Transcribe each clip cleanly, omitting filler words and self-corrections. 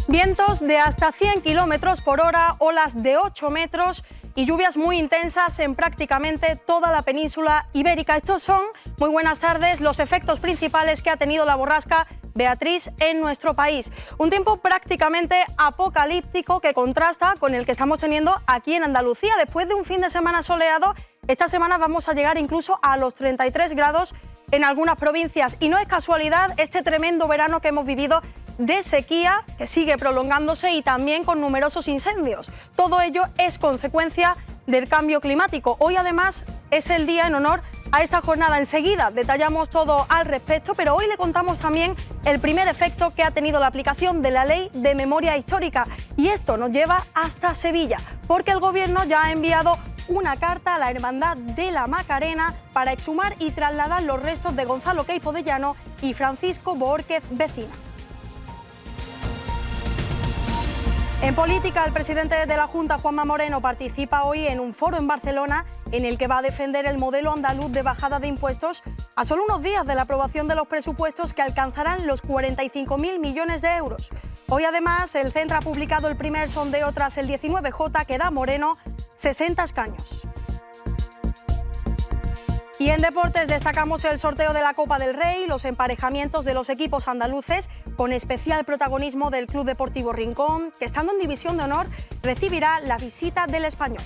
Vientos de hasta 100 km por hora, olas de 8 metros y lluvias muy intensas en prácticamente toda la península ibérica. Estos son, muy buenas tardes, los efectos principales que ha tenido la borrasca Beatriz en nuestro país. Un tiempo prácticamente apocalíptico que contrasta con el que estamos teniendo aquí en Andalucía. Después de un fin de semana soleado, esta semana vamos a llegar incluso a los 33 grados en algunas provincias. Y no es casualidad este tremendo verano que hemos vivido de sequía, que sigue prolongándose y también con numerosos incendios. Todo ello es consecuencia del cambio climático. Hoy además es el día en honor a esta jornada. Enseguida detallamos todo al respecto, pero hoy le contamos también el primer efecto que ha tenido la aplicación de la Ley de Memoria Histórica. Y esto nos lleva hasta Sevilla, porque el Gobierno ya ha enviado una carta a la Hermandad de la Macarena para exhumar y trasladar los restos de Gonzalo Queipo de Llano y Francisco Boórquez Vecina. En política, el presidente de la Junta, Juanma Moreno, participa hoy en un foro en Barcelona en el que va a defender el modelo andaluz de bajada de impuestos a solo unos días de la aprobación de los presupuestos que alcanzarán los 45.000 millones de euros. Hoy, además, el Centro ha publicado el primer sondeo tras el 19J que da a Moreno 60 escaños. Y en deportes destacamos el sorteo de la Copa del Rey, los emparejamientos de los equipos andaluces, con especial protagonismo del Club Deportivo Rincón, que estando en División de Honor recibirá la visita del Español.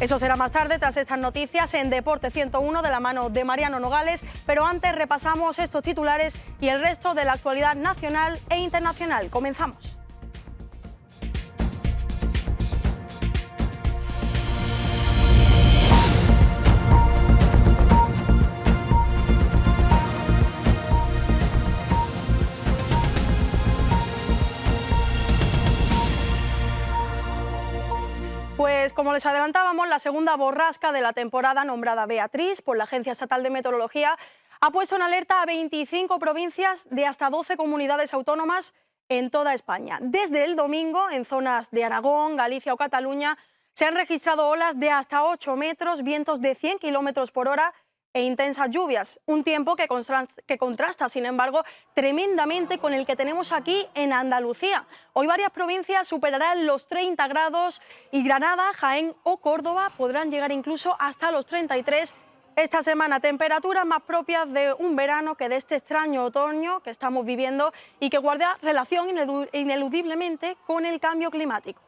Eso será más tarde, tras estas noticias en Deporte 101 de la mano de Mariano Nogales, pero antes repasamos estos titulares y el resto de la actualidad nacional e internacional. Comenzamos. Pues como les adelantábamos, la segunda borrasca de la temporada nombrada Beatriz por la Agencia Estatal de Meteorología ha puesto en alerta a 25 provincias de hasta 12 comunidades autónomas en toda España. Desde el domingo, en zonas de Aragón, Galicia o Cataluña, se han registrado olas de hasta 8 metros, vientos de 100 km por hora e intensas lluvias. Un tiempo que contrasta, sin embargo, tremendamente con el que tenemos aquí en Andalucía. Hoy varias provincias superarán los 30 grados y Granada, Jaén o Córdoba podrán llegar incluso hasta los 33. Esta semana, temperaturas más propias de un verano que de este extraño otoño que estamos viviendo y que guarda relación ineludiblemente con el cambio climático.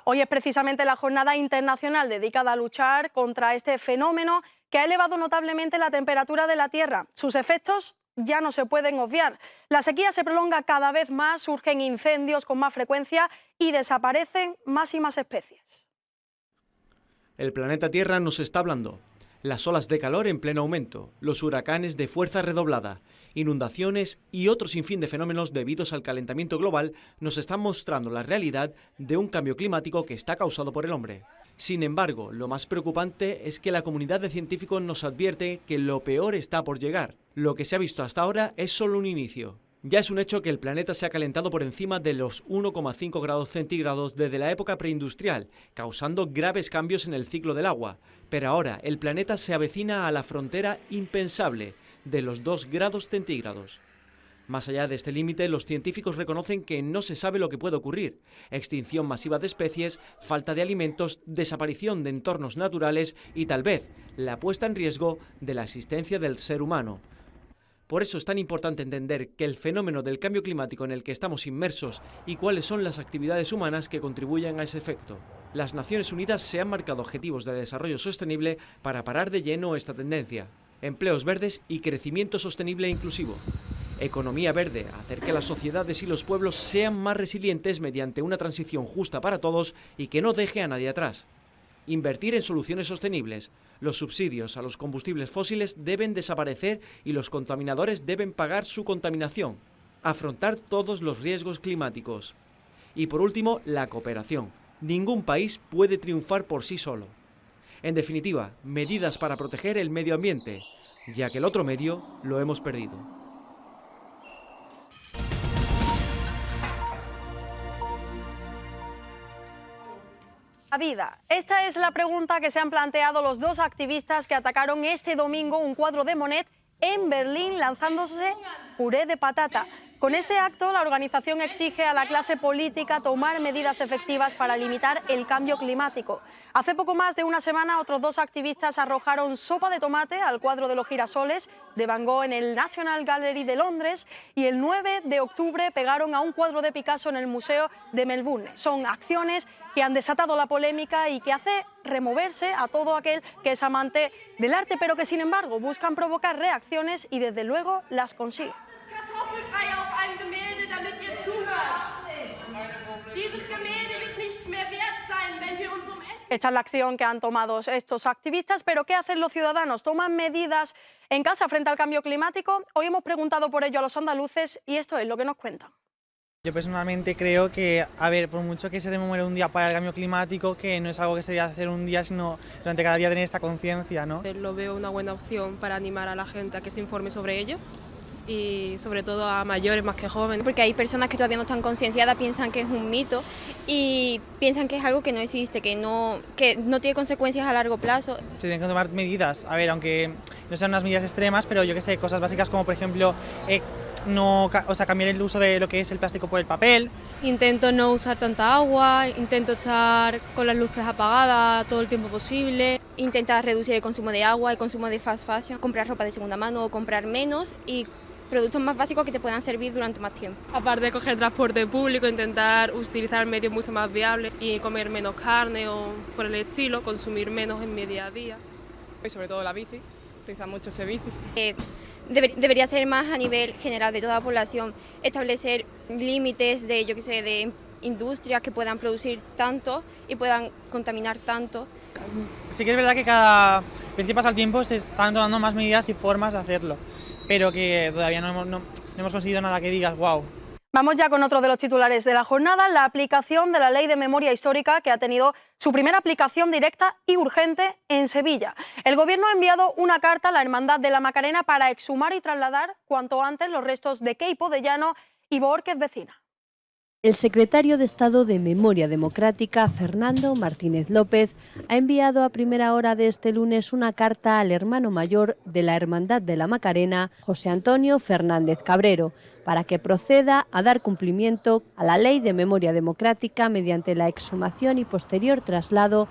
Hoy es precisamente la jornada internacional dedicada a luchar contra este fenómeno que ha elevado notablemente la temperatura de la Tierra. Sus efectos ya no se pueden obviar. La sequía se prolonga cada vez más, surgen incendios con más frecuencia y desaparecen más y más especies. El planeta Tierra nos está hablando. Las olas de calor en pleno aumento, los huracanes de fuerza redoblada, inundaciones y otro sinfín de fenómenos debidos al calentamiento global nos están mostrando la realidad de un cambio climático que está causado por el hombre. Sin embargo, lo más preocupante es que la comunidad de científicos nos advierte que lo peor está por llegar. Lo que se ha visto hasta ahora es solo un inicio. Ya es un hecho que el planeta se ha calentado por encima de los 1,5 grados centígrados desde la época preindustrial, causando graves cambios en el ciclo del agua. Pero ahora el planeta se avecina a la frontera impensable de los 2 grados centígrados. Más allá de este límite, los científicos reconocen que no se sabe lo que puede ocurrir. Extinción masiva de especies, falta de alimentos, desaparición de entornos naturales y tal vez la puesta en riesgo de la existencia del ser humano. Por eso es tan importante entender que el fenómeno del cambio climático en el que estamos inmersos y cuáles son las actividades humanas que contribuyen a ese efecto. Las Naciones Unidas se han marcado objetivos de desarrollo sostenible para parar de lleno esta tendencia. Empleos verdes y crecimiento sostenible e inclusivo. Economía verde, hacer que las sociedades y los pueblos sean más resilientes mediante una transición justa para todos y que no deje a nadie atrás. Invertir en soluciones sostenibles. Los subsidios a los combustibles fósiles deben desaparecer y los contaminadores deben pagar su contaminación. Afrontar todos los riesgos climáticos. Y por último, la cooperación. Ningún país puede triunfar por sí solo. En definitiva, medidas para proteger el medio ambiente, ya que el otro medio lo hemos perdido. vida? Esta es la pregunta que se han planteado los dos activistas que atacaron este domingo un cuadro de Monet en Berlín lanzándose puré de patata. Con este acto, la organización exige a la clase política tomar medidas efectivas para limitar el cambio climático. Hace poco más de una semana, otros dos activistas arrojaron sopa de tomate al cuadro de los girasoles de Van Gogh en el National Gallery de Londres y el 9 de octubre pegaron a un cuadro de Picasso en el Museo de Melbourne. Son acciones que han desatado la polémica y que hace removerse a todo aquel que es amante del arte, pero que sin embargo buscan provocar reacciones y desde luego las consiguen. Esta es la acción que han tomado estos activistas, pero ¿qué hacen los ciudadanos? ¿Toman medidas en casa frente al cambio climático? Hoy hemos preguntado por ello a los andaluces y esto es lo que nos cuentan. Yo personalmente creo que, por mucho que se remueve un día para el cambio climático, que no es algo que se debe hacer un día, sino durante cada día tener esta conciencia, ¿no? Lo veo una buena opción para animar a la gente a que se informe sobre ello y sobre todo a mayores más que jóvenes. Porque hay personas que todavía no están concienciadas, piensan que es un mito y piensan que es algo que no existe, que no tiene consecuencias a largo plazo. Se tienen que tomar medidas, aunque no sean unas medidas extremas, pero yo que sé, cosas básicas como por ejemplo cambiar el uso de lo que es el plástico por el papel. Intento no usar tanta agua, intento estar con las luces apagadas todo el tiempo posible. Intentar reducir el consumo de agua, el consumo de fast fashion, comprar ropa de segunda mano o comprar menos y productos más básicos que te puedan servir durante más tiempo. Aparte de coger transporte público, intentar utilizar medios mucho más viables y comer menos carne o por el estilo, consumir menos en mi día a día. Y sobre todo la bici, utilizar mucho ese bici. Debería ser más a nivel general de toda la población, establecer límites de industrias que puedan producir tanto y puedan contaminar tanto. Sí que es verdad que cada vez que pasa el tiempo se están tomando más medidas y formas de hacerlo, pero que todavía no hemos conseguido nada que digas wow. Vamos ya con otro de los titulares de la jornada, la aplicación de la Ley de Memoria Histórica, que ha tenido su primera aplicación directa y urgente en Sevilla. El Gobierno ha enviado una carta a la Hermandad de la Macarena para exhumar y trasladar cuanto antes los restos de Queipo de Llano y Bohórquez Vecina. El secretario de Estado de Memoria Democrática, Fernando Martínez López, ha enviado a primera hora de este lunes una carta al hermano mayor de la Hermandad de la Macarena, José Antonio Fernández Cabrero, para que proceda a dar cumplimiento a la Ley de Memoria Democrática mediante la exhumación y posterior traslado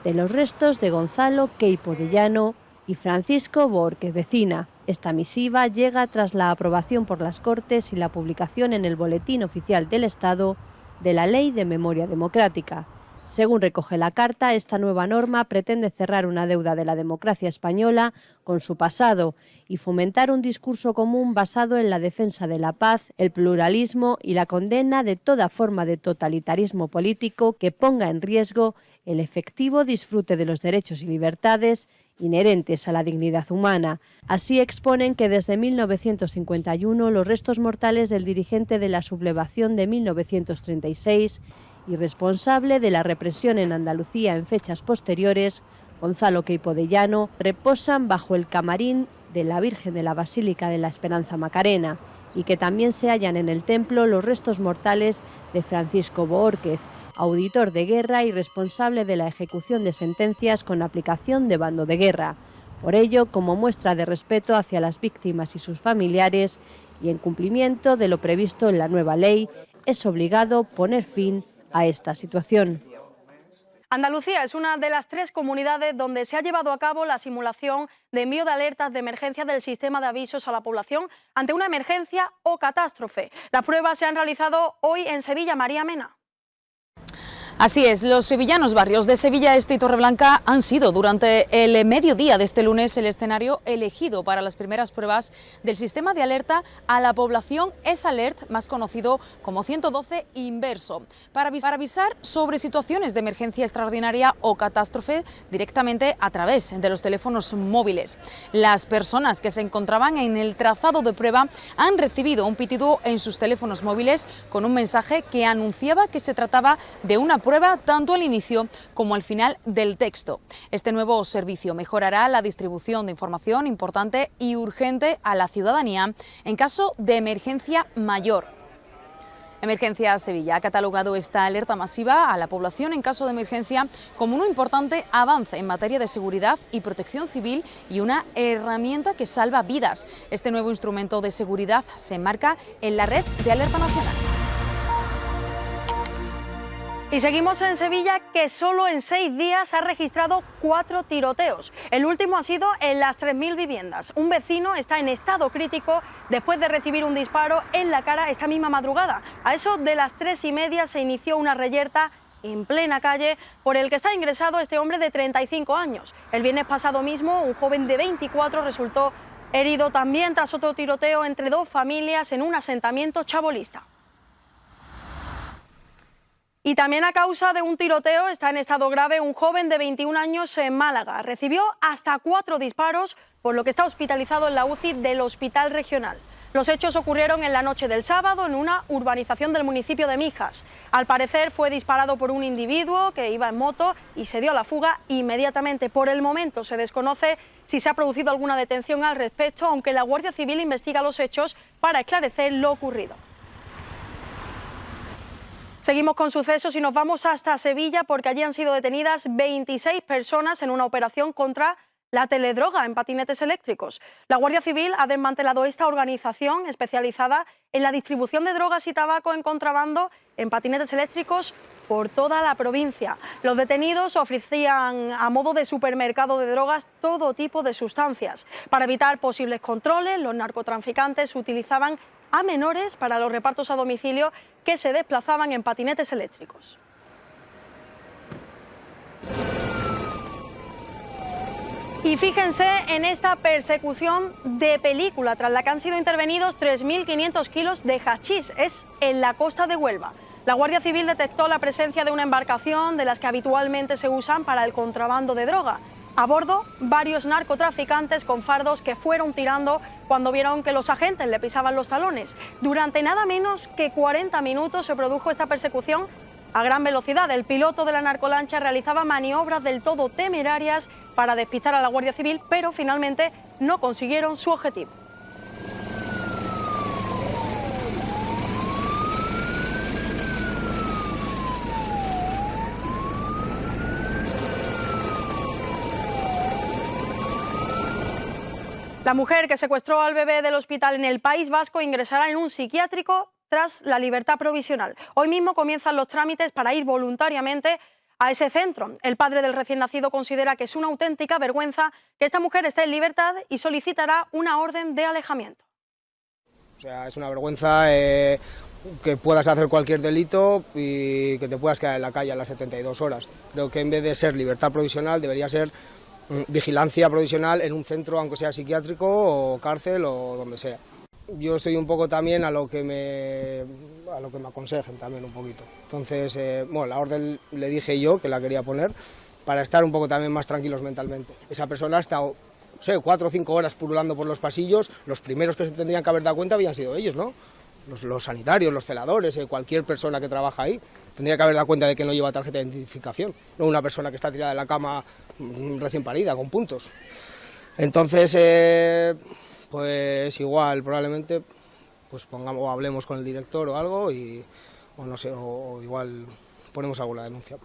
de los restos de Gonzalo Queipo de Llano y Francisco Bohórquez Vecina. Esta misiva llega tras la aprobación por las Cortes y la publicación en el Boletín Oficial del Estado de la Ley de Memoria Democrática. Según recoge la carta, esta nueva norma pretende cerrar una deuda de la democracia española con su pasado y fomentar un discurso común basado en la defensa de la paz, el pluralismo y la condena de toda forma de totalitarismo político que ponga en riesgo el efectivo disfrute de los derechos y libertades inherentes a la dignidad humana. Así exponen que desde 1951 los restos mortales del dirigente de la sublevación de 1936 y responsable de la represión en Andalucía en fechas posteriores, Gonzalo Queipo de Llano, reposan bajo el camarín de la Virgen de la Basílica de la Esperanza Macarena y que también se hallan en el templo los restos mortales de Francisco Bohórquez, auditor de guerra y responsable de la ejecución de sentencias con aplicación de bando de guerra. Por ello, como muestra de respeto hacia las víctimas y sus familiares y en cumplimiento de lo previsto en la nueva ley, es obligado poner fin a esta situación. Andalucía es una de las 3 comunidades donde se ha llevado a cabo la simulación de envío de alertas de emergencia del sistema de avisos a la población ante una emergencia o catástrofe. Las pruebas se han realizado hoy en Sevilla. María Mena. Así es, los sevillanos barrios de Sevilla Este y Torreblanca han sido durante el mediodía de este lunes el escenario elegido para las primeras pruebas del sistema de alerta a la población S-Alert, más conocido como 112 inverso, para avisar sobre situaciones de emergencia extraordinaria o catástrofe directamente a través de los teléfonos móviles. Las personas que se encontraban en el trazado de prueba han recibido un pitido en sus teléfonos móviles con un mensaje que anunciaba que se trataba de una prueba tanto al inicio como al final del texto. Este nuevo servicio mejorará la distribución de información importante y urgente a la ciudadanía en caso de emergencia mayor. Emergencia Sevilla ha catalogado esta alerta masiva a la población en caso de emergencia como un importante avance en materia de seguridad y protección civil y una herramienta que salva vidas. Este nuevo instrumento de seguridad se enmarca en la red de alerta nacional. Y seguimos en Sevilla, que solo en 6 días ha registrado 4 tiroteos. El último ha sido en las 3.000 viviendas. Un vecino está en estado crítico después de recibir un disparo en la cara esta misma madrugada. A eso de las 3:30 se inició una reyerta en plena calle por el que está ingresado este hombre de 35 años. El viernes pasado mismo, un joven de 24 resultó herido también tras otro tiroteo entre 2 familias en un asentamiento chabolista. Y también a causa de un tiroteo está en estado grave un joven de 21 años en Málaga. Recibió hasta 4 disparos, por lo que está hospitalizado en la UCI del Hospital Regional. Los hechos ocurrieron en la noche del sábado en una urbanización del municipio de Mijas. Al parecer fue disparado por un individuo que iba en moto y se dio a la fuga inmediatamente. Por el momento se desconoce si se ha producido alguna detención al respecto, aunque la Guardia Civil investiga los hechos para esclarecer lo ocurrido. Seguimos con sucesos y nos vamos hasta Sevilla porque allí han sido detenidas 26 personas en una operación contra la teledroga en patinetes eléctricos. La Guardia Civil ha desmantelado esta organización especializada en la distribución de drogas y tabaco en contrabando en patinetes eléctricos por toda la provincia. Los detenidos ofrecían a modo de supermercado de drogas todo tipo de sustancias. Para evitar posibles controles, los narcotraficantes utilizaban a menores para los repartos a domicilio que se desplazaban en patinetes eléctricos. Y fíjense en esta persecución de película, tras la que han sido intervenidos 3.500 kilos de hachís. Es en la costa de Huelva. La Guardia Civil detectó la presencia de una embarcación de las que habitualmente se usan para el contrabando de droga. A bordo, varios narcotraficantes con fardos que fueron tirando cuando vieron que los agentes le pisaban los talones. Durante nada menos que 40 minutos se produjo esta persecución a gran velocidad. El piloto de la narcolancha realizaba maniobras del todo temerarias para despistar a la Guardia Civil, pero finalmente no consiguieron su objetivo. La mujer que secuestró al bebé del hospital en el País Vasco ingresará en un psiquiátrico tras la libertad provisional. Hoy mismo comienzan los trámites para ir voluntariamente a ese centro. El padre del recién nacido considera que es una auténtica vergüenza que esta mujer esté en libertad y solicitará una orden de alejamiento. O sea, es una vergüenza que puedas hacer cualquier delito y que te puedas quedar en la calle a las 72 horas. Creo que en vez de ser libertad provisional debería ser vigilancia provisional en un centro, aunque sea psiquiátrico o cárcel o donde sea. Yo estoy un poco también a lo que me aconsejen también un poquito. Entonces, bueno, la orden le dije yo que la quería poner para estar un poco también más tranquilos mentalmente. Esa persona ha estado, no sé, 4 o 5 horas pululando por los pasillos. Los primeros que se tendrían que haber dado cuenta habían sido ellos, ¿no? Los sanitarios, los celadores, cualquier persona que trabaja ahí tendría que haber dado cuenta de que no lleva tarjeta de identificación, no una persona que está tirada en la cama recién parida, con puntos. Entonces, pues igual, probablemente, pues pongamos o hablemos con el director o algo o no sé, o igual ponemos alguna denuncia.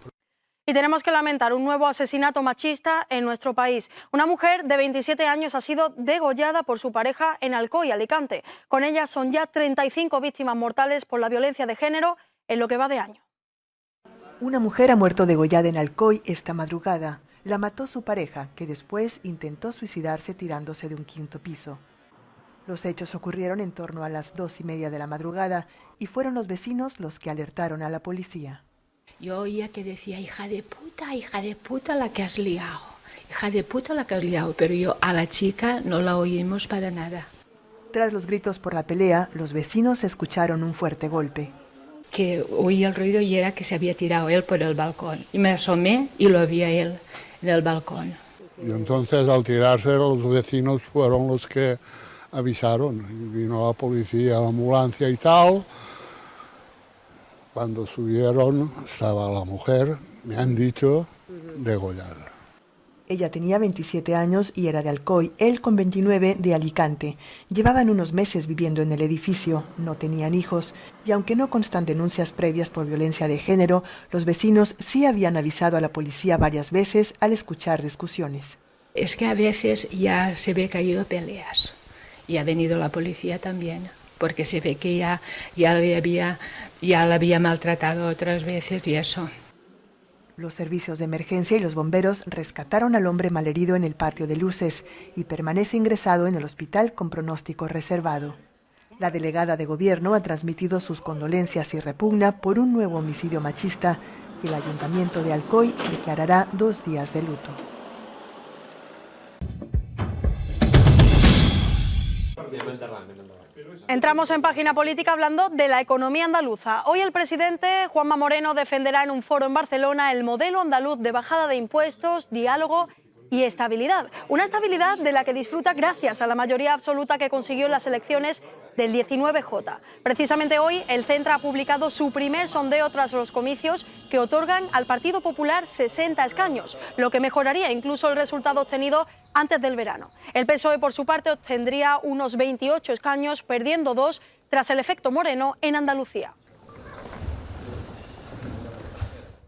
Y tenemos que lamentar un nuevo asesinato machista en nuestro país. Una mujer de 27 años ha sido degollada por su pareja en Alcoy, Alicante. Con ella son ya 35 víctimas mortales por la violencia de género en lo que va de año. Una mujer ha muerto degollada en Alcoy esta madrugada. La mató su pareja, que después intentó suicidarse tirándose de un 5º piso. Los hechos ocurrieron en torno a las 2:30 de la madrugada y fueron los vecinos los que alertaron a la policía. Yo oía que decía, hija de puta la que has liado, hija de puta la que has liado, pero yo a la chica no la oímos para nada. Tras los gritos por la pelea, los vecinos escucharon un fuerte golpe. Que oí el ruido y era que se había tirado él por el balcón. Y me asomé y lo vi a él en el balcón. Y entonces al tirarse los vecinos fueron los que avisaron. Y vino la policía, la ambulancia y tal. Cuando subieron estaba la mujer, me han dicho, degollada. Ella tenía 27 años y era de Alcoy, él con 29 de Alicante. Llevaban unos meses viviendo en el edificio, no tenían hijos, y aunque no constan denuncias previas por violencia de género, los vecinos sí habían avisado a la policía varias veces al escuchar discusiones. Es que a veces ya se ve que ha habido peleas y ha venido la policía también, porque se ve que ya la había maltratado otras veces y eso. Los servicios de emergencia y los bomberos rescataron al hombre malherido en el patio de luces y permanece ingresado en el hospital con pronóstico reservado. La delegada de gobierno ha transmitido sus condolencias y repugna por un nuevo homicidio machista y el Ayuntamiento de Alcoy declarará 2 días de luto. Entramos en página política hablando de la economía andaluza. Hoy el presidente Juanma Moreno defenderá en un foro en Barcelona el modelo andaluz de bajada de impuestos, diálogo y estabilidad. Una estabilidad de la que disfruta gracias a la mayoría absoluta que consiguió en las elecciones del 19J. Precisamente hoy el Centre ha publicado su primer sondeo tras los comicios que otorgan al Partido Popular 60 escaños, lo que mejoraría incluso el resultado obtenido antes del verano. El PSOE, por su parte, obtendría unos 28 escaños, perdiendo 2 tras el efecto Moreno en Andalucía.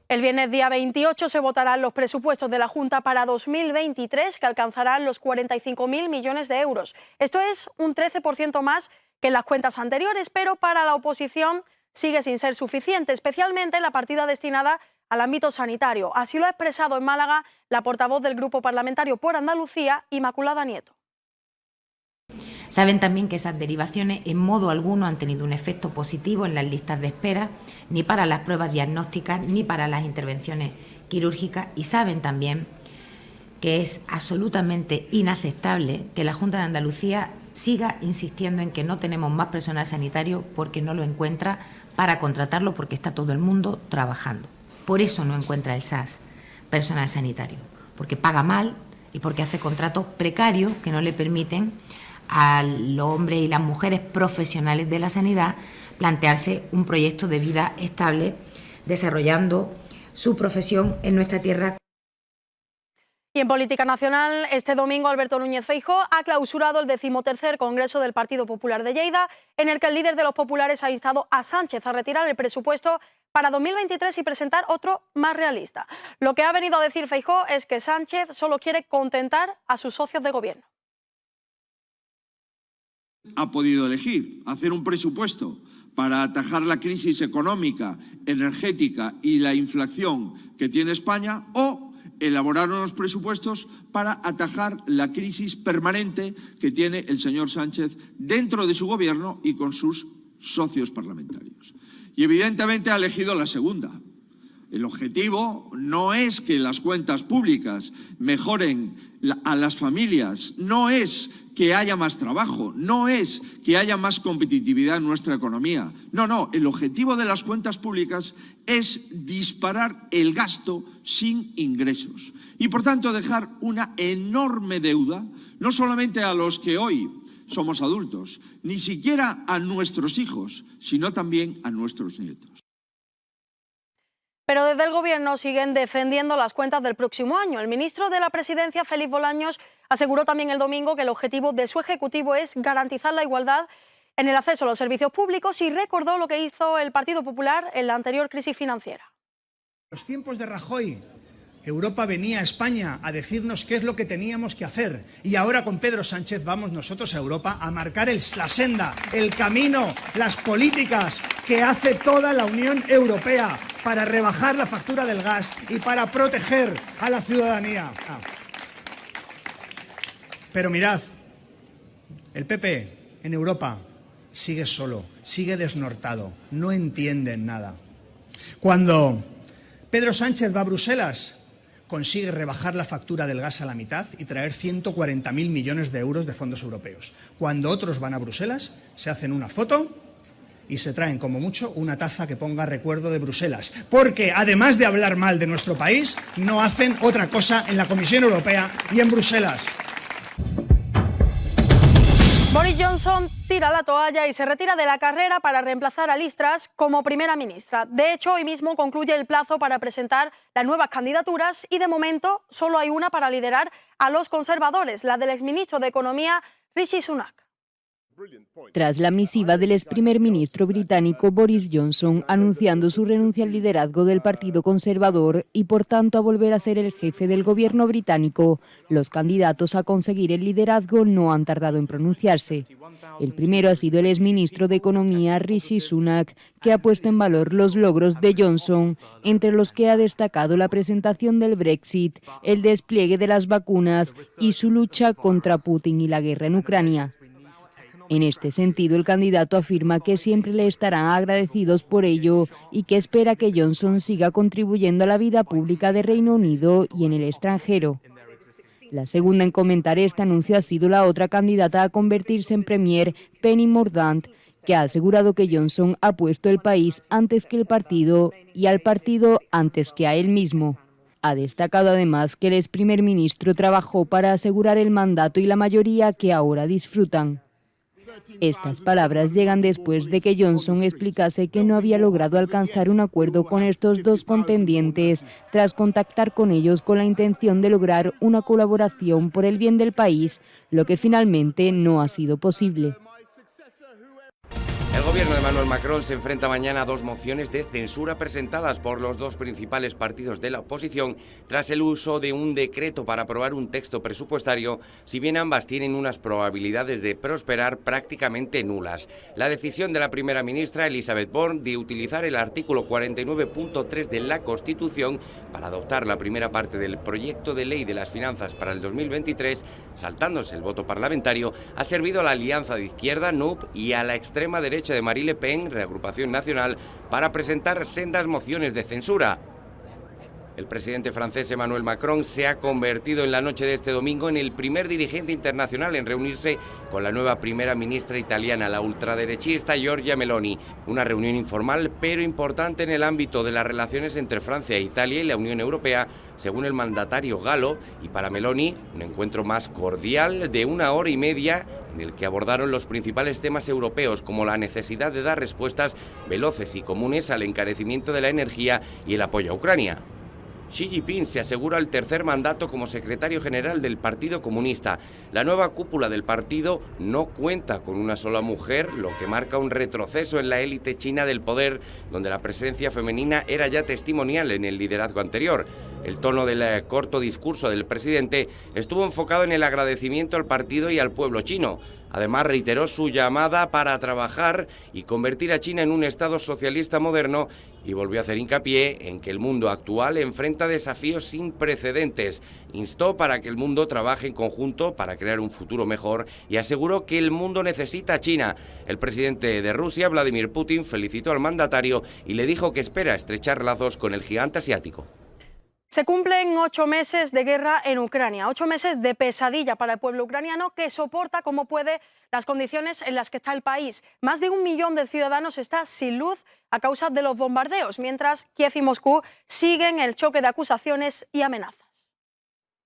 El viernes día 28 se votarán los presupuestos de la Junta para 2023, que alcanzarán los 45.000 millones de euros. Esto es un 13% más que en las cuentas anteriores, pero para la oposición sigue sin ser suficiente, especialmente la partida destinada al ámbito sanitario. Así lo ha expresado en Málaga la portavoz del Grupo Parlamentario por Andalucía, Inmaculada Nieto. Saben también que esas derivaciones en modo alguno han tenido un efecto positivo en las listas de espera, ni para las pruebas diagnósticas, ni para las intervenciones quirúrgicas, y saben también que es absolutamente inaceptable que la Junta de Andalucía siga insistiendo en que no tenemos más personal sanitario porque no lo encuentra para contratarlo, porque está todo el mundo trabajando. Por eso no encuentra el SAS personal sanitario, porque paga mal y porque hace contratos precarios que no le permiten a los hombres y las mujeres profesionales de la sanidad plantearse un proyecto de vida estable desarrollando su profesión en nuestra tierra. Y en política nacional, este domingo Alberto Núñez Feijóo ha clausurado el 13º Congreso del Partido Popular de Lleida, en el que el líder de los populares ha instado a Sánchez a retirar el presupuesto para 2023 y presentar otro más realista. Lo que ha venido a decir Feijóo es que Sánchez solo quiere contentar a sus socios de gobierno. Ha podido elegir hacer un presupuesto para atajar la crisis económica, energética y la inflación que tiene España, o elaborar unos presupuestos para atajar la crisis permanente que tiene el señor Sánchez dentro de su gobierno y con sus socios parlamentarios. Y evidentemente ha elegido la segunda. El objetivo no es que las cuentas públicas mejoren a las familias, no es que haya más trabajo, no es que haya más competitividad en nuestra economía. No, el objetivo de las cuentas públicas es disparar el gasto sin ingresos y, por tanto, dejar una enorme deuda, no solamente a los que hoy somos adultos, ni siquiera a nuestros hijos, sino también a nuestros nietos. Pero desde el Gobierno siguen defendiendo las cuentas del próximo año. El ministro de la Presidencia, Félix Bolaños, aseguró también el domingo que el objetivo de su ejecutivo es garantizar la igualdad en el acceso a los servicios públicos y recordó lo que hizo el Partido Popular en la anterior crisis financiera. En los tiempos de Rajoy, Europa venía a España a decirnos qué es lo que teníamos que hacer. Y ahora con Pedro Sánchez vamos nosotros a Europa a marcar la senda, el camino, las políticas que hace toda la Unión Europea para rebajar la factura del gas y para proteger a la ciudadanía. Pero mirad, el PP en Europa sigue solo, sigue desnortado, no entienden nada. Cuando Pedro Sánchez va a Bruselas, consigue rebajar la factura del gas a la mitad y traer 140.000 millones de euros de fondos europeos. Cuando otros van a Bruselas, se hacen una foto y se traen como mucho una taza que ponga recuerdo de Bruselas. Porque además de hablar mal de nuestro país, no hacen otra cosa en la Comisión Europea y en Bruselas. Boris Johnson tira la toalla y se retira de la carrera para reemplazar a Liz Truss como primera ministra. De hecho, hoy mismo concluye el plazo para presentar las nuevas candidaturas y de momento solo hay una para liderar a los conservadores, la del exministro de Economía Rishi Sunak. Tras la misiva del ex primer ministro británico Boris Johnson anunciando su renuncia al liderazgo del Partido Conservador y por tanto a volver a ser el jefe del gobierno británico, los candidatos a conseguir el liderazgo no han tardado en pronunciarse. El primero ha sido el exministro de Economía Rishi Sunak, que ha puesto en valor los logros de Johnson, entre los que ha destacado la presentación del Brexit, el despliegue de las vacunas y su lucha contra Putin y la guerra en Ucrania. En este sentido, el candidato afirma que siempre le estarán agradecidos por ello y que espera que Johnson siga contribuyendo a la vida pública de Reino Unido y en el extranjero. La segunda en comentar este anuncio ha sido la otra candidata a convertirse en premier, Penny Mordaunt, que ha asegurado que Johnson ha puesto el país antes que el partido y al partido antes que a él mismo. Ha destacado además que el ex primer ministro trabajó para asegurar el mandato y la mayoría que ahora disfrutan. Estas palabras llegan después de que Johnson explicase que no había logrado alcanzar un acuerdo con estos dos contendientes tras contactar con ellos con la intención de lograr una colaboración por el bien del país, lo que finalmente no ha sido posible. El gobierno de Emmanuel Macron se enfrenta mañana a dos mociones de censura presentadas por los dos principales partidos de la oposición tras el uso de un decreto para aprobar un texto presupuestario, si bien ambas tienen unas probabilidades de prosperar prácticamente nulas. La decisión de la primera ministra Elisabeth Borne de utilizar el artículo 49.3 de la Constitución para adoptar la primera parte del proyecto de ley de las finanzas para el 2023, saltándose el voto parlamentario, ha servido a la alianza de izquierda NUP y a la extrema derecha de Marine Le Pen, Reagrupación Nacional, para presentar sendas mociones de censura. El presidente francés Emmanuel Macron se ha convertido en la noche de este domingo en el primer dirigente internacional en reunirse con la nueva primera ministra italiana, la ultraderechista Giorgia Meloni. Una reunión informal pero importante en el ámbito de las relaciones entre Francia e Italia y la Unión Europea, según el mandatario galo, y para Meloni un encuentro más cordial de 1 hora y media en el que abordaron los principales temas europeos como la necesidad de dar respuestas veloces y comunes al encarecimiento de la energía y el apoyo a Ucrania. Xi Jinping se asegura el tercer mandato como secretario general del Partido Comunista. La nueva cúpula del partido no cuenta con una sola mujer, lo que marca un retroceso en la élite china del poder, donde la presencia femenina era ya testimonial en el liderazgo anterior. El tono del corto discurso del presidente estuvo enfocado en el agradecimiento al partido y al pueblo chino. Además, reiteró su llamada para trabajar y convertir a China en un Estado socialista moderno y volvió a hacer hincapié en que el mundo actual enfrenta desafíos sin precedentes. Instó para que el mundo trabaje en conjunto para crear un futuro mejor y aseguró que el mundo necesita a China. El presidente de Rusia, Vladimir Putin, felicitó al mandatario y le dijo que espera estrechar lazos con el gigante asiático. Se cumplen 8 meses de guerra en Ucrania, 8 meses de pesadilla para el pueblo ucraniano que soporta como puede las condiciones en las que está el país. Más de 1 millón de ciudadanos está sin luz a causa de los bombardeos, mientras Kiev y Moscú siguen el choque de acusaciones y amenazas.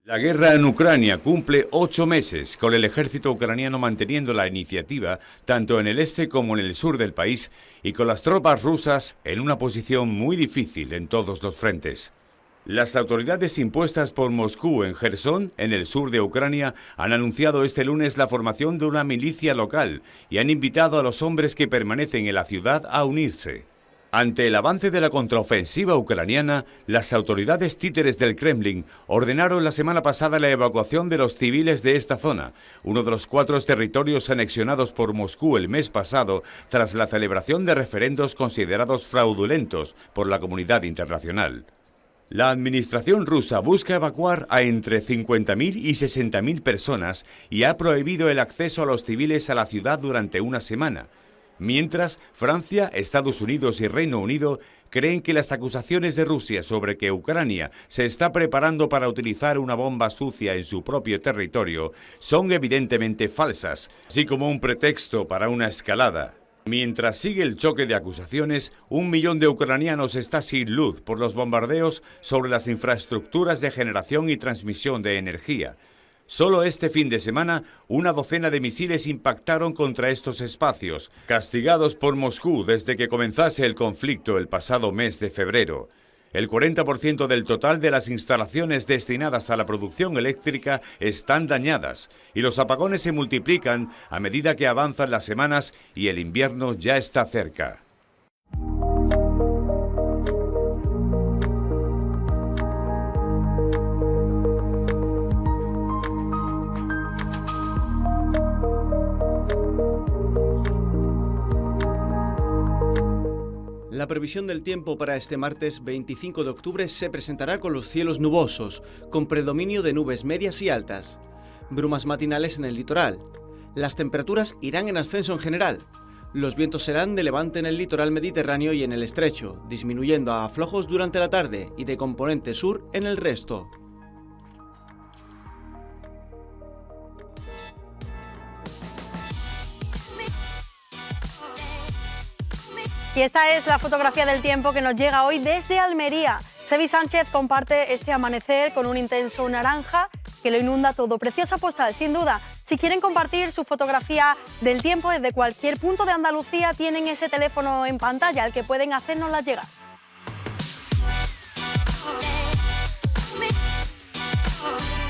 La guerra en Ucrania cumple 8 meses, con el ejército ucraniano manteniendo la iniciativa tanto en el este como en el sur del país y con las tropas rusas en una posición muy difícil en todos los frentes. Las autoridades impuestas por Moscú en Jersón, en el sur de Ucrania, han anunciado este lunes la formación de una milicia local y han invitado a los hombres que permanecen en la ciudad a unirse. Ante el avance de la contraofensiva ucraniana, las autoridades títeres del Kremlin ordenaron la semana pasada la evacuación de los civiles de esta zona, uno de los 4 territorios anexionados por Moscú el mes pasado tras la celebración de referendos considerados fraudulentos por la comunidad internacional. La administración rusa busca evacuar a entre 50.000 y 60.000 personas y ha prohibido el acceso a los civiles a la ciudad durante una semana. Mientras, Francia, Estados Unidos y Reino Unido creen que las acusaciones de Rusia sobre que Ucrania se está preparando para utilizar una bomba sucia en su propio territorio son evidentemente falsas, así como un pretexto para una escalada. Mientras sigue el choque de acusaciones, 1 millón de ucranianos está sin luz por los bombardeos sobre las infraestructuras de generación y transmisión de energía. Solo este fin de semana, una docena de misiles impactaron contra estos espacios, castigados por Moscú desde que comenzase el conflicto el pasado mes de febrero. El 40% del total de las instalaciones destinadas a la producción eléctrica están dañadas y los apagones se multiplican a medida que avanzan las semanas y el invierno ya está cerca. La previsión del tiempo para este martes 25 de octubre se presentará con los cielos nubosos, con predominio de nubes medias y altas. Brumas matinales en el litoral. Las temperaturas irán en ascenso en general. Los vientos serán de levante en el litoral mediterráneo y en el estrecho, disminuyendo a flojos durante la tarde y de componente sur en el resto. Y esta es la fotografía del tiempo que nos llega hoy desde Almería. Sevi Sánchez comparte este amanecer con un intenso naranja que lo inunda todo. Preciosa postal, sin duda. Si quieren compartir su fotografía del tiempo desde cualquier punto de Andalucía, tienen ese teléfono en pantalla al que pueden hacérnosla llegar.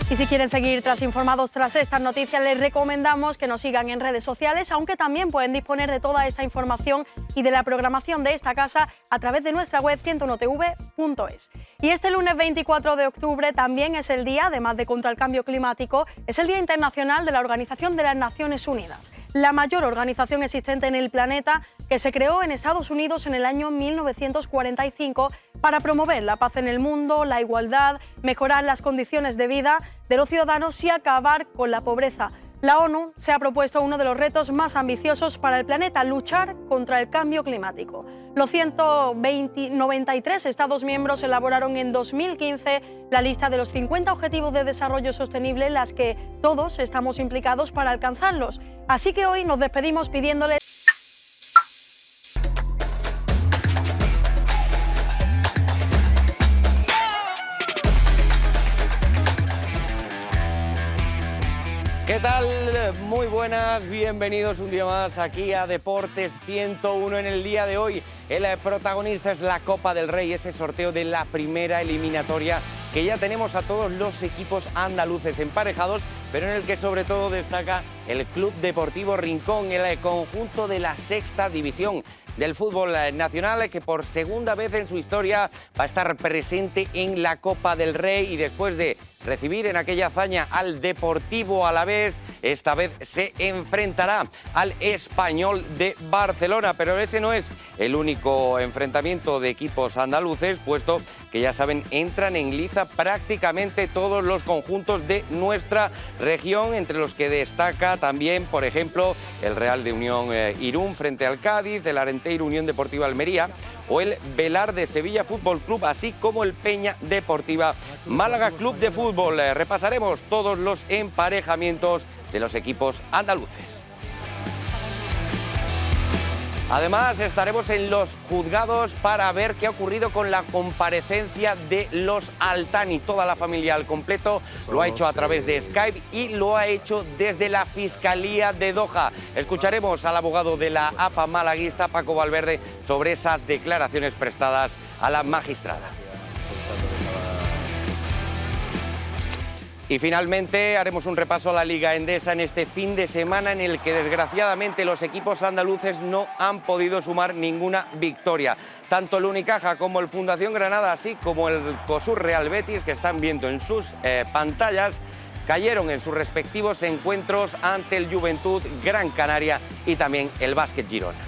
Y si quieren seguir informados tras estas noticias, les recomendamos que nos sigan en redes sociales, aunque también pueden disponer de toda esta información y de la programación de esta casa a través de nuestra web 101tv.es. Y este lunes 24 de octubre también es el día, además de contra el cambio climático, es el Día Internacional de la Organización de las Naciones Unidas, la mayor organización existente en el planeta, que se creó en Estados Unidos en el año 1945 para promover la paz en el mundo, la igualdad, mejorar las condiciones de vida de los ciudadanos y acabar con la pobreza. La ONU se ha propuesto uno de los retos más ambiciosos para el planeta, luchar contra el cambio climático. Los 93 Estados miembros elaboraron en 2015 la lista de los 50 Objetivos de Desarrollo Sostenible, en las que todos estamos implicados para alcanzarlos. Así que hoy nos despedimos pidiéndoles... ¿Qué tal? Muy buenas, bienvenidos un día más aquí a Deportes 101 en el día de hoy. El protagonista es la Copa del Rey, ese sorteo de la primera eliminatoria que ya tenemos a todos los equipos andaluces emparejados, pero en el que sobre todo destaca el Club Deportivo Rincón, el conjunto de la sexta división del fútbol nacional, que por segunda vez en su historia va a estar presente en la Copa del Rey, y después de recibir en aquella hazaña al Deportivo Alavés, esta vez se enfrentará al Español de Barcelona. Pero ese no es el único enfrentamiento de equipos andaluces, puesto que ya saben, entran en liza prácticamente todos los conjuntos de nuestra región, entre los que destaca también, por ejemplo, el Real de Unión Irún frente al Cádiz, el Arenteiro Unión Deportiva Almería o el Velar de Sevilla Fútbol Club, así como el Peña Deportiva Málaga Club de Fútbol. Repasaremos todos los emparejamientos de los equipos andaluces. Además, estaremos en los juzgados para ver qué ha ocurrido con la comparecencia de los Altani. Toda la familia al completo lo ha hecho a través de Skype y lo ha hecho desde la Fiscalía de Doha. Escucharemos al abogado de la APA malaguista, Paco Valverde, sobre esas declaraciones prestadas a la magistrada. Y finalmente haremos un repaso a la Liga Endesa en este fin de semana, en el que desgraciadamente los equipos andaluces no han podido sumar ninguna victoria. Tanto el Unicaja como el Fundación Granada, así como el COSUR Real Betis, que están viendo en sus pantallas, cayeron en sus respectivos encuentros ante el Juventud Gran Canaria y también el Básquet Girona.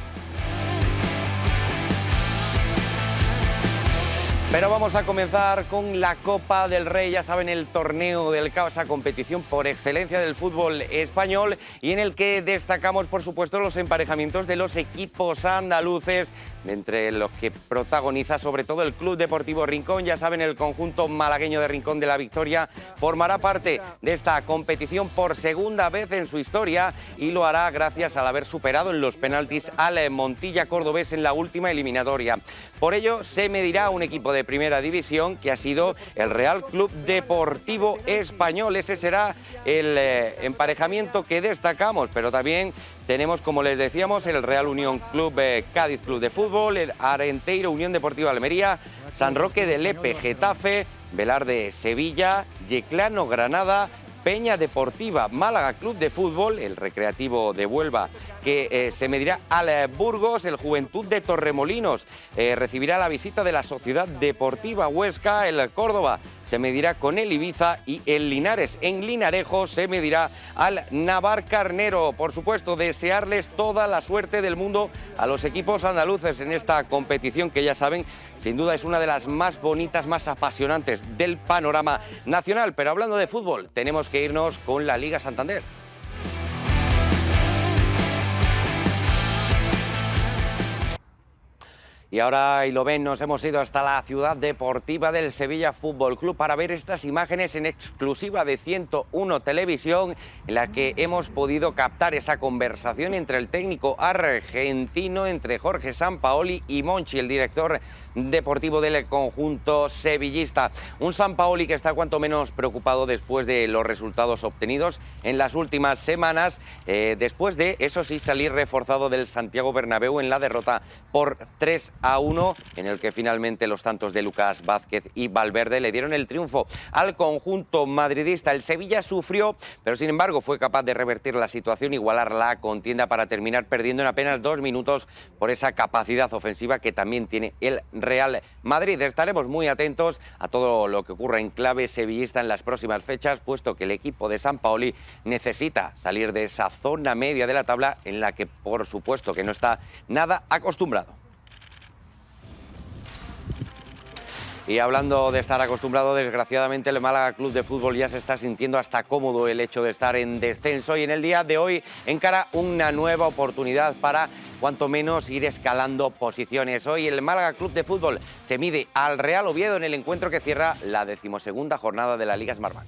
Pero vamos a comenzar con la Copa del Rey, ya saben, el torneo del caos, esa competición por excelencia del fútbol español, y en el que destacamos, por supuesto, los emparejamientos de los equipos andaluces, entre los que protagoniza sobre todo el Club Deportivo Rincón. Ya saben, el conjunto malagueño de Rincón de la Victoria formará parte de esta competición por segunda vez en su historia, y lo hará gracias al haber superado en los penaltis al Montilla cordobés en la última eliminatoria. Por ello, se medirá un equipo de de Primera División, que ha sido el Real Club Deportivo Español. Ese será el emparejamiento que destacamos, pero también tenemos, como les decíamos, el Real Unión Club Cádiz Club de Fútbol, el Arenteiro Unión Deportiva Almería, San Roque de Lepe Getafe, Velarde Sevilla, Yeclano Granada, Peña Deportiva Málaga Club de Fútbol, el Recreativo de Huelva, que se medirá al Burgos, el Juventud de Torremolinos recibirá la visita de la Sociedad Deportiva Huesca, el Córdoba se medirá con el Ibiza y el Linares en Linarejo se medirá al Navarcarnero. Por supuesto, desearles toda la suerte del mundo a los equipos andaluces en esta competición que ya saben, sin duda es una de las más bonitas, más apasionantes del panorama nacional. Pero hablando de fútbol, tenemos que irnos con la Liga Santander. Y ahora, y lo ven, nos hemos ido hasta la ciudad deportiva del Sevilla Fútbol Club para ver estas imágenes en exclusiva de 101 Televisión, en la que hemos podido captar esa conversación entre el técnico argentino, entre Jorge Sampaoli y Monchi, el director deportivo del conjunto sevillista. Un Sampaoli que está cuanto menos preocupado después de los resultados obtenidos en las últimas semanas, después de, eso sí, salir reforzado del Santiago Bernabéu en la derrota por 3-1, en el que finalmente los tantos de Lucas Vázquez y Valverde le dieron el triunfo al conjunto madridista. El Sevilla sufrió, pero sin embargo fue capaz de revertir la situación, igualar la contienda para terminar perdiendo en apenas 2 minutos por esa capacidad ofensiva que también tiene el Real Madrid. Estaremos muy atentos a todo lo que ocurra en clave sevillista en las próximas fechas, puesto que el equipo de Sampaoli necesita salir de esa zona media de la tabla en la que por supuesto que no está nada acostumbrado. Y hablando de estar acostumbrado, desgraciadamente el Málaga Club de Fútbol ya se está sintiendo hasta cómodo el hecho de estar en descenso y en el día de hoy encara una nueva oportunidad para cuanto menos ir escalando posiciones. Hoy el Málaga Club de Fútbol se mide al Real Oviedo en el encuentro que cierra la 12ª jornada de la Liga Smartbank.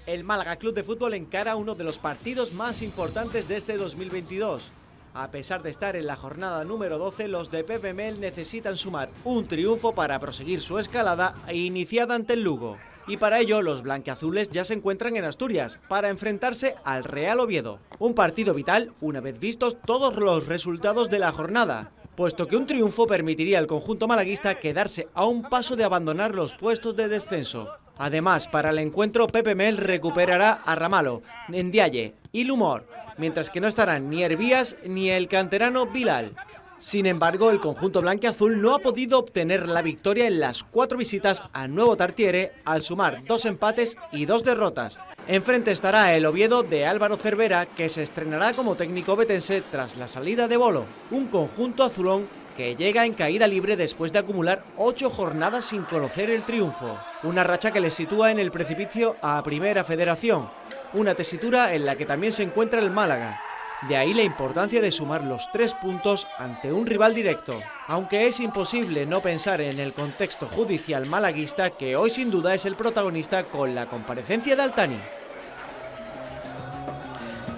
El Málaga Club de Fútbol encara uno de los partidos más importantes de este 2022. A pesar de estar en la jornada número 12, los de Pepe Mel necesitan sumar un triunfo para proseguir su escalada iniciada ante el Lugo. Y para ello, los blanquiazules ya se encuentran en Asturias para enfrentarse al Real Oviedo. Un partido vital una vez vistos todos los resultados de la jornada, puesto que un triunfo permitiría al conjunto malaguista quedarse a un paso de abandonar los puestos de descenso. Además, para el encuentro, Pepe Mel recuperará a Ramalo, Ndiaye y Lumor, mientras que no estarán ni Hervías ni el canterano Bilal. Sin embargo, el conjunto blanquiazul no ha podido obtener la victoria en las 4 visitas al Nuevo Tartiere, al sumar 2 empates y 2 derrotas. Enfrente estará el Oviedo de Álvaro Cervera, que se estrenará como técnico betense tras la salida de Bolo, un conjunto azulón que llega en caída libre después de acumular 8 jornadas sin conocer el triunfo. Una racha que les sitúa en el precipicio a Primera Federación, una tesitura en la que también se encuentra el Málaga. De ahí la importancia de sumar los 3 puntos ante un rival directo, aunque es imposible no pensar en el contexto judicial malaguista, que hoy sin duda es el protagonista con la comparecencia de Altani.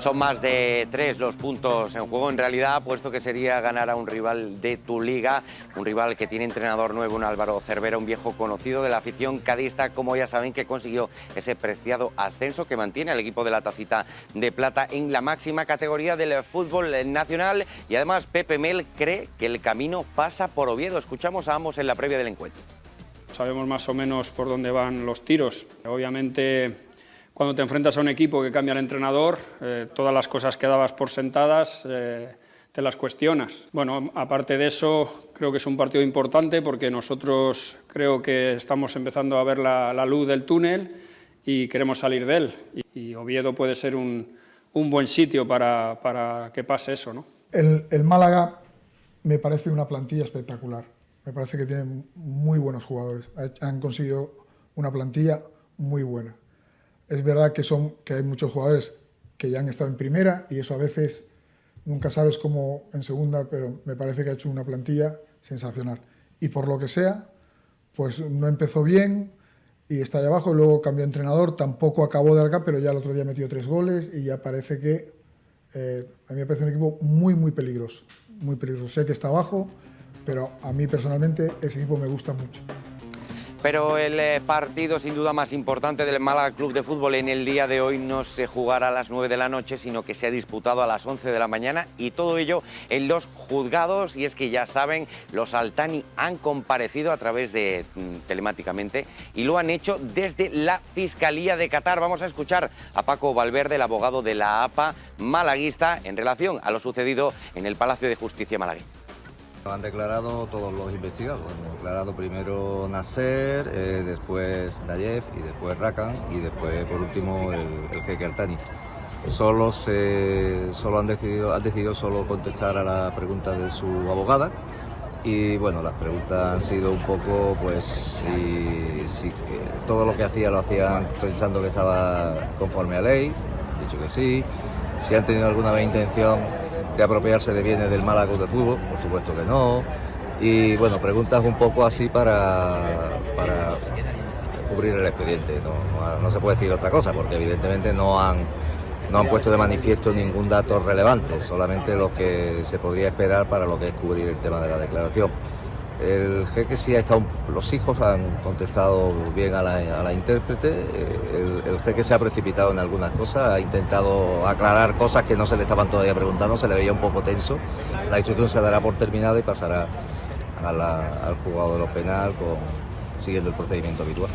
Son más de 3 los puntos en juego en realidad, puesto que sería ganar a un rival de tu liga, un rival que tiene entrenador nuevo, un Álvaro Cervera, un viejo conocido de la afición cadista, como ya saben, que consiguió ese preciado ascenso que mantiene al equipo de la Tacita de Plata en la máxima categoría del fútbol nacional. Y además Pepe Mel cree que el camino pasa por Oviedo. Escuchamos a ambos en la previa del encuentro. Sabemos más o menos por dónde van los tiros. Obviamente, cuando te enfrentas a un equipo que cambia el entrenador, todas las cosas que dabas por sentadas te las cuestionas. Bueno, aparte de eso, creo que es un partido importante porque nosotros creo que estamos empezando a ver la luz del túnel y queremos salir de él. Y Oviedo puede ser un buen sitio para que pase eso, ¿no? El Málaga me parece una plantilla espectacular. Me parece que tienen muy buenos jugadores. Han conseguido una plantilla muy buena. Es verdad que hay muchos jugadores que ya han estado en primera y eso a veces nunca sabes cómo en segunda, pero me parece que ha hecho una plantilla sensacional. Y por lo que sea, pues no empezó bien y está ahí abajo, luego cambió de entrenador, tampoco acabó de arcar, pero ya el otro día metió 3 goles y ya parece que a mí me parece un equipo muy, muy peligroso. Muy peligroso. Sé que está abajo, pero a mí personalmente ese equipo me gusta mucho. Pero el partido sin duda más importante del Málaga Club de Fútbol en el día de hoy no se jugará a las 9 de la noche, sino que se ha disputado a las 11 de la mañana, y todo ello en los juzgados. Y es que ya saben, los Altani han comparecido a través de telemáticamente, y lo han hecho desde la Fiscalía de Qatar. Vamos a escuchar a Paco Valverde, el abogado de la APA malaguista, en relación a lo sucedido en el Palacio de Justicia malagueño. Han declarado todos los investigados. Han declarado primero Nasser, después Nayef, y después Rakan, y después, por último, el jeque Altani. Han decidido solo contestar a la pregunta de su abogada. Y bueno, las preguntas han sido un poco, pues, si todo lo que lo hacían pensando que estaba conforme a ley. Han dicho que sí. Si han tenido alguna intención de apropiarse de bienes del Málaga Club de Fútbol, por supuesto que no. Y bueno, preguntas un poco así para cubrir el expediente. No se puede decir otra cosa, porque evidentemente no han puesto de manifiesto ningún dato relevante, solamente lo que se podría esperar para lo que es cubrir el tema de la declaración. El jeque sí ha estado, los hijos han contestado bien a la intérprete. El jeque se ha precipitado en algunas cosas, ha intentado aclarar cosas que no se le estaban todavía preguntando, se le veía un poco tenso. La instrucción se dará por terminada y pasará al juzgado de lo penal siguiendo el procedimiento habitual.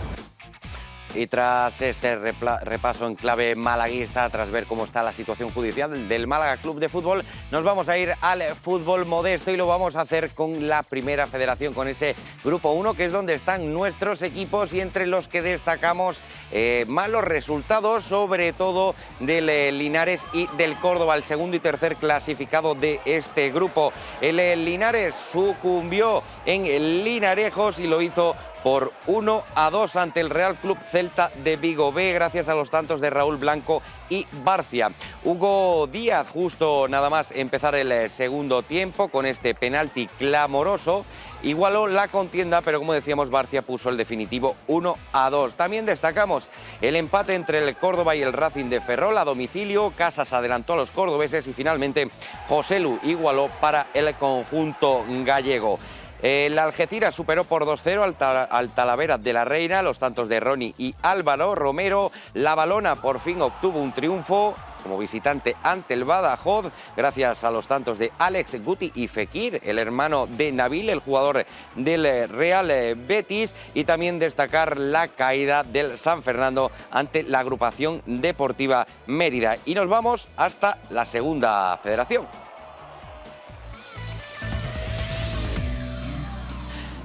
Y tras este repaso en clave malaguista, tras ver cómo está la situación judicial del Málaga Club de Fútbol, nos vamos a ir al fútbol modesto, y lo vamos a hacer con la Primera Federación, con ese Grupo 1, que es donde están nuestros equipos, y entre los que destacamos malos resultados, sobre todo del Linares y del Córdoba, el segundo y tercer clasificado de este grupo. El Linares sucumbió en Linarejos y lo hizo por 1-2 ante el Real Club Celta de Vigo B, gracias a los tantos de Raúl Blanco y Barcia. Hugo Díaz, justo nada más empezar el segundo tiempo, con este penalti clamoroso, igualó la contienda, pero como decíamos, Barcia puso el definitivo 1-2. También destacamos el empate entre el Córdoba y el Racing de Ferrol a domicilio. Casas adelantó a los cordobeses y finalmente Joselu igualó para el conjunto gallego. El Algeciras superó por 2-0 al Talavera de la Reina, los tantos de Ronnie y Álvaro Romero. La Valona por fin obtuvo un triunfo como visitante ante el Badajoz, gracias a los tantos de Alex, Guti y Fekir, el hermano de Nabil, el jugador del Real Betis. Y también destacar la caída del San Fernando ante la agrupación deportiva Mérida. Y nos vamos hasta la Segunda Federación.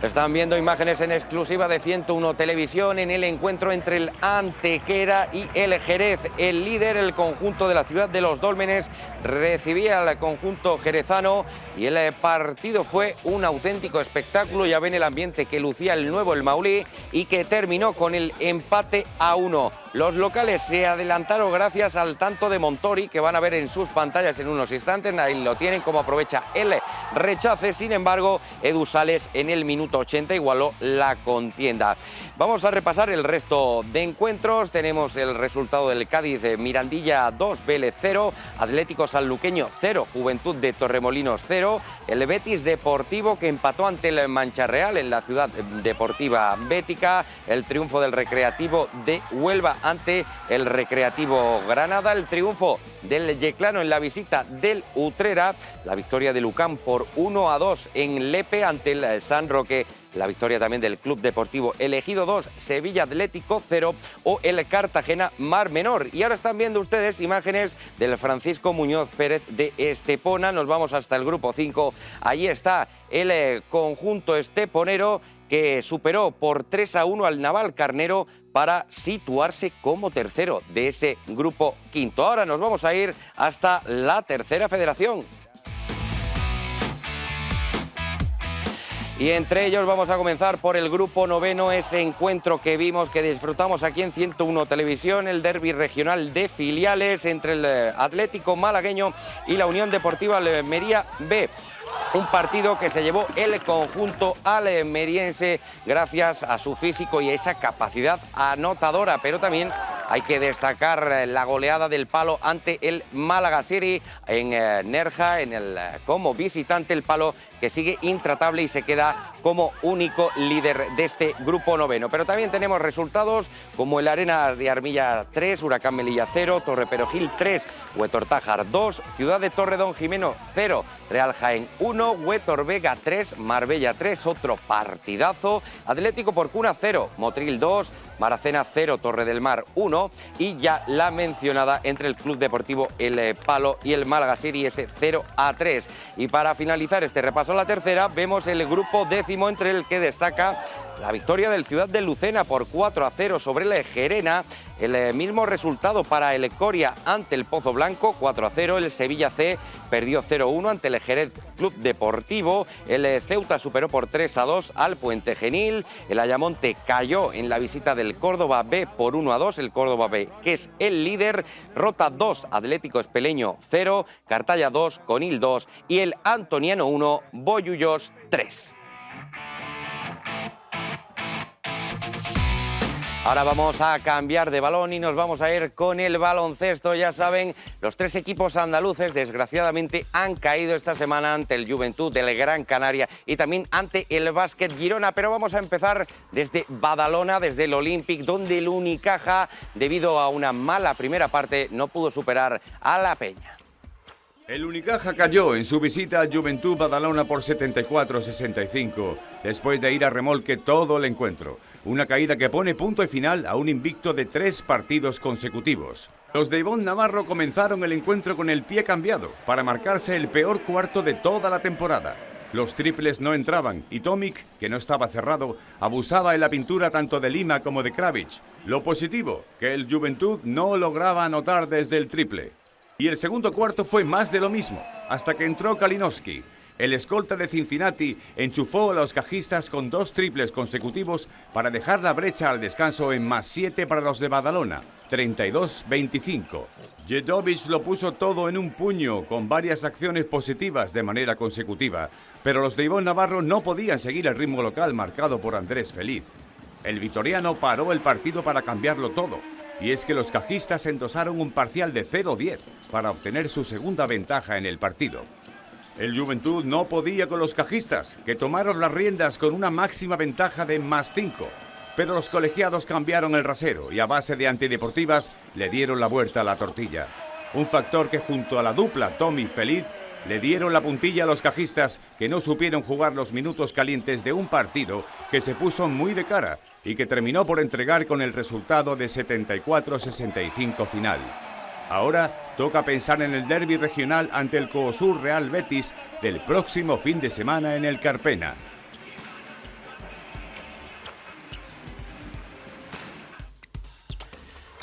Están viendo imágenes en exclusiva de 101 Televisión en el encuentro entre el Antequera y el Jerez. El líder, el conjunto de la ciudad de Los Dólmenes, recibía al conjunto jerezano y el partido fue un auténtico espectáculo. Ya ven el ambiente que lucía el nuevo El Maulí y que terminó con el empate a 1. Los locales se adelantaron gracias al tanto de Montori, que van a ver en sus pantallas en unos instantes. Ahí lo tienen, como aprovecha el rechace. Sin embargo, Edu Sales en el minuto 80 igualó la contienda. Vamos a repasar el resto de encuentros. Tenemos el resultado del Cádiz Mirandilla 2, Vélez 0, Atlético Sanluqueño 0, Juventud de Torremolinos 0, el Betis Deportivo, que empató ante el Mancha Real en la ciudad deportiva bética, el triunfo del Recreativo de Huelva ante el Recreativo Granada, el triunfo del Yeclano en la visita del Utrera, la victoria de Lucán por 1-2 en Lepe ante el San Roque, la victoria también del Club Deportivo Ejido 2, Sevilla Atlético 0 o el Cartagena Mar Menor. Y ahora están viendo ustedes imágenes del Francisco Muñoz Pérez de Estepona. Nos vamos hasta el Grupo 5. Allí está el conjunto esteponero, que superó por 3-1 al Navalcarnero para situarse como tercero de ese grupo quinto. Ahora nos vamos a ir hasta la Tercera Federación. Y entre ellos vamos a comenzar por el grupo noveno, ese encuentro que vimos, que disfrutamos aquí en 101 Televisión, el derbi regional de filiales entre el Atlético Malagueño y la Unión Deportiva Almería B. Un partido que se llevó el conjunto almeriense gracias a su físico y a esa capacidad anotadora, pero también Hay que destacar la goleada del Palo ante el Málaga City en Nerja, como visitante. El Palo que sigue intratable y se queda como único líder de este grupo noveno. Pero también tenemos resultados como el Arena de Armilla 3, Huracán Melilla 0, Torre Perojil 3, Huetor Tájar 2, Ciudad de Torredón Jimeno 0, Real Jaén 1, Huetor Vega 3, Marbella 3, otro partidazo, Atlético Porcuna 0, Motril 2, Maracena 0, Torre del Mar 1 y ya la mencionada entre el Club Deportivo El Palo y el Málaga City, ese 0-3. Y para finalizar este repaso a la tercera, vemos el grupo décimo entre el que destaca la victoria del Ciudad de Lucena por 4-0 sobre el Gerena, el mismo resultado para el Coria ante el Pozo Blanco, 4-0, el Sevilla C perdió 0-1 ante el Jerez Club Deportivo, el Ceuta superó por 3-2 al Puente Genil, el Ayamonte cayó en la visita del Córdoba B por 1-2, el Córdoba B que es el líder, Rota 2, Atlético Espeleño 0, Cartaya 2, Conil 2 y el Antoniano 1, Bollullos 3. Ahora vamos a cambiar de balón y nos vamos a ir con el baloncesto. Ya saben, los tres equipos andaluces desgraciadamente han caído esta semana ante el Juventud del Gran Canaria y también ante el Básquet Girona. Pero vamos a empezar desde Badalona, desde el Olympic, donde el Unicaja, debido a una mala primera parte, no pudo superar a la Peña. El Unicaja cayó en su visita al Juventud Badalona por 74-65, después de ir a remolque todo el encuentro. Una caída que pone punto y final a un invicto de 3 partidos consecutivos. Los de Ivonne Navarro comenzaron el encuentro con el pie cambiado para marcarse el peor cuarto de toda la temporada. Los triples no entraban y Tomic, que no estaba cerrado, abusaba en la pintura tanto de Lima como de Kravic. Lo positivo, que el Juventud no lograba anotar desde el triple. Y el segundo cuarto fue más de lo mismo, hasta que entró Kalinowski. El escolta de Cincinnati enchufó a los cajistas con 2 triples consecutivos para dejar la brecha al descanso en +7 para los de Badalona, 32-25. Jedovic lo puso todo en un puño, con varias acciones positivas de manera consecutiva, pero los de Ivonne Navarro no podían seguir el ritmo local marcado por Andrés Feliz. El vitoriano paró el partido para cambiarlo todo. Y es que los cajistas endosaron un parcial de 0-10 para obtener su segunda ventaja en el partido. El Juventud no podía con los cajistas, que tomaron las riendas con una máxima ventaja de +5. Pero los colegiados cambiaron el rasero y a base de antideportivas le dieron la vuelta a la tortilla. Un factor que junto a la dupla Tommy Feliz le dieron la puntilla a los cajistas, que no supieron jugar los minutos calientes de un partido que se puso muy de cara y que terminó por entregar con el resultado de 74-65 final. Ahora toca pensar en el derbi regional ante el Coosur Real Betis del próximo fin de semana en el Carpena.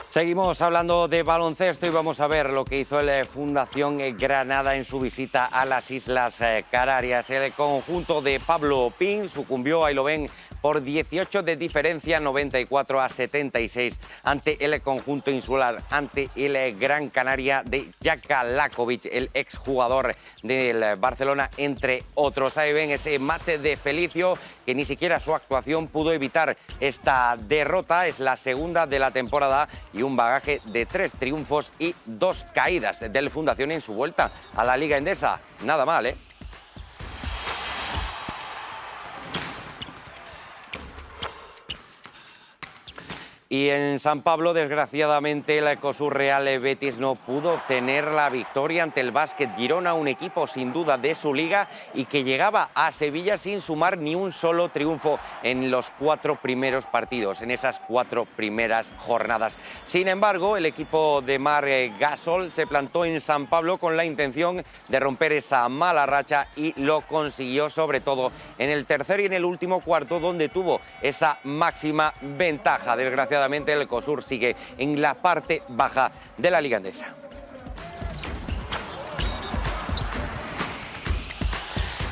Seguimos hablando de baloncesto y vamos a ver lo que hizo el Fundación Granada en su visita a las Islas Canarias. El conjunto de Pablo Pin sucumbió, ahí lo ven, por 18 de diferencia, 94-76 ante el conjunto insular, ante el Gran Canaria de Jaka Lakovic, el exjugador del Barcelona, entre otros. Ahí ven ese mate de Felicio, que ni siquiera su actuación pudo evitar esta derrota. Es la segunda de la temporada y un bagaje de 3 triunfos y 2 caídas del Fundación en su vuelta a la Liga Endesa. Nada mal, ¿eh? Y en San Pablo, desgraciadamente, el Ecosur Real Betis no pudo obtener la victoria ante el Básquet Girona, un equipo sin duda de su liga y que llegaba a Sevilla sin sumar ni un solo triunfo en los 4 primeros partidos, en esas 4 primeras jornadas. Sin embargo, el equipo de Marc Gasol se plantó en San Pablo con la intención de romper esa mala racha y lo consiguió, sobre todo en el tercer y en el último cuarto, donde tuvo esa máxima ventaja. Desgraciadamente, el Ecosur sigue en la parte baja de la Liga Endesa.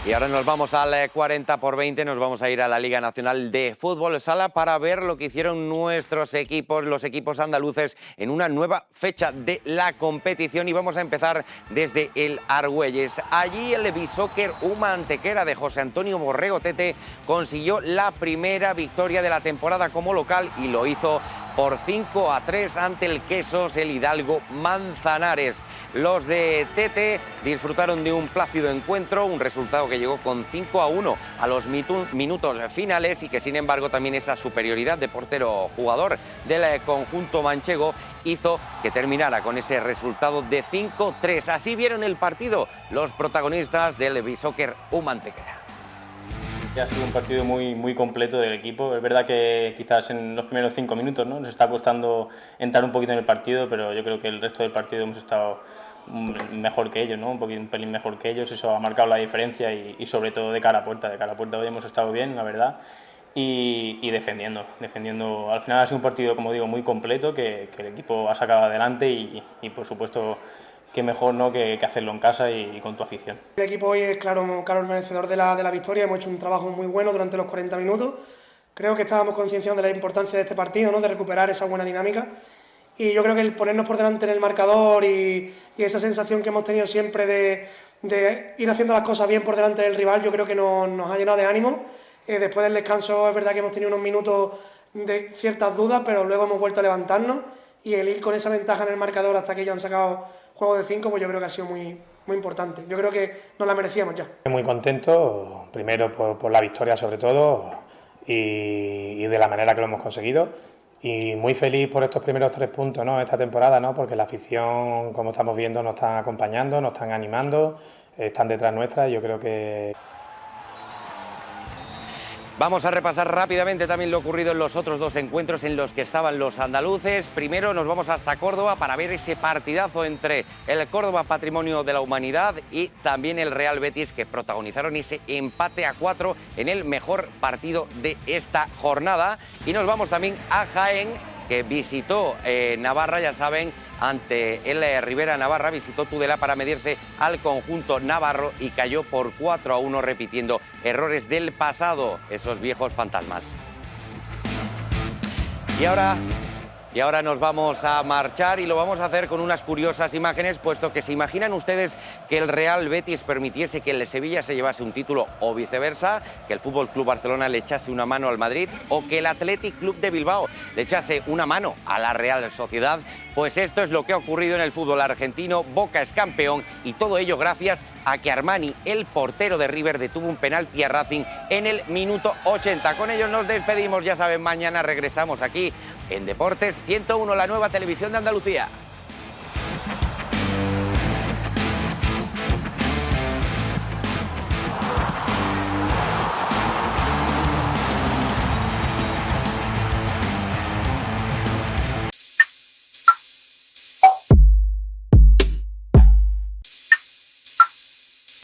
Y ahora nos vamos al 40x20, nos vamos a ir a la Liga Nacional de Fútbol Sala para ver lo que hicieron nuestros equipos, los equipos andaluces, en una nueva fecha de la competición. Y vamos a empezar desde el Argüelles. Allí el Bisóquer Uma Antequera de José Antonio Borrego Tete consiguió la primera victoria de la temporada como local y lo hizo por 5-3 ante el Quesos, el Hidalgo Manzanares. Los de Tete disfrutaron de un plácido encuentro, un resultado que llegó con 5-1 a los minutos finales y que sin embargo también esa superioridad de portero jugador del conjunto manchego hizo que terminara con ese resultado de 5-3. Así vieron el partido los protagonistas del Bisóquer Humantequera. Ha sido un partido muy completo del equipo. Es verdad que quizás en los primeros 5 minutos, ¿no?, nos está costando entrar un poquito en el partido, pero yo creo que el resto del partido hemos estado mejor que ellos, ¿no? Un pelín mejor que ellos. Eso ha marcado la diferencia y sobre todo de cara a puerta. De cara a puerta hoy hemos estado bien, la verdad, y defendiendo. Al final ha sido un partido, como digo, muy completo, que el equipo ha sacado adelante y por supuesto, qué mejor, ¿no?, que hacerlo en casa y con tu afición. El equipo hoy es claro merecedor de la victoria. Hemos hecho un trabajo muy bueno durante los 40 minutos. Creo que estábamos concienciados de la importancia de este partido, ¿no?, de recuperar esa buena dinámica. Y yo creo que el ponernos por delante en el marcador y esa sensación que hemos tenido siempre de ir haciendo las cosas bien por delante del rival, yo creo que nos ha llenado de ánimo. Después del descanso es verdad que hemos tenido unos minutos de ciertas dudas, pero luego hemos vuelto a levantarnos y el ir con esa ventaja en el marcador hasta que ellos han sacado juego de 5, pues yo creo que ha sido muy importante. Yo creo que nos la merecíamos ya. Muy contento, primero por la victoria sobre todo y de la manera que lo hemos conseguido, y muy feliz por estos primeros 3 puntos, ¿no?, esta temporada, ¿no?, porque la afición, como estamos viendo, nos están acompañando, nos están animando, están detrás nuestra. Yo creo que... Vamos a repasar rápidamente también lo ocurrido en los otros 2 encuentros en los que estaban los andaluces. Primero nos vamos hasta Córdoba para ver ese partidazo entre el Córdoba Patrimonio de la Humanidad y también el Real Betis, que protagonizaron ese empate a 4 en el mejor partido de esta jornada. Y nos vamos también a Jaén, que visitó Navarra, ya saben, ante el Rivera Navarra, visitó Tudela para medirse al conjunto navarro y cayó por 4-1, repitiendo errores del pasado, esos viejos fantasmas. Y ahora nos vamos a marchar y lo vamos a hacer con unas curiosas imágenes, puesto que se imaginan ustedes que el Real Betis permitiese que el Sevilla se llevase un título o viceversa, que el Fútbol Club Barcelona le echase una mano al Madrid o que el Athletic Club de Bilbao le echase una mano a la Real Sociedad. Pues esto es lo que ha ocurrido en el fútbol argentino. Boca es campeón y todo ello gracias a que Armani, el portero de River, detuvo un penalti a Racing en el minuto 80. Con ello nos despedimos, ya saben, mañana regresamos aquí en Deportes 101, la nueva televisión de Andalucía.